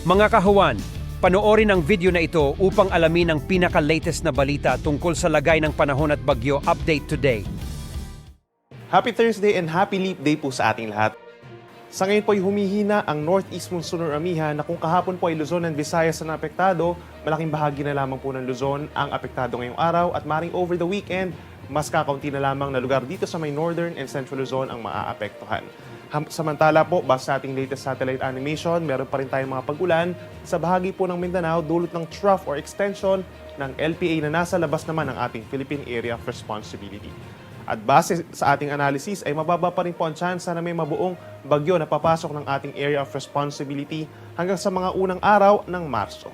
Mga kahuwan, panoorin ang video na ito upang alamin ang pinaka-latest na balita tungkol sa lagay ng panahon at bagyo update today. Happy Thursday and happy leap day po sa ating lahat. Sa ngayon po ay humihina ang northeast monsoon or amihan na kung kahapon po ay Luzon and Visayas na apektado, malaking bahagi na lamang po ng Luzon ang apektado ngayong araw at maring over the weekend, mas kakaunti na lamang na lugar dito sa may northern and central Luzon ang maaapektuhan. Samantala po, base sa ating latest satellite animation, meron pa rin tayong mga pag-ulan sa bahagi po ng Mindanao dulot ng trough or extension ng LPA na nasa labas naman ng ating Philippine Area of Responsibility. At base sa ating analysis ay mababa pa rin po ang tsansa na may mabuong bagyo na papasok ng ating Area of Responsibility hanggang sa mga unang araw ng Marso.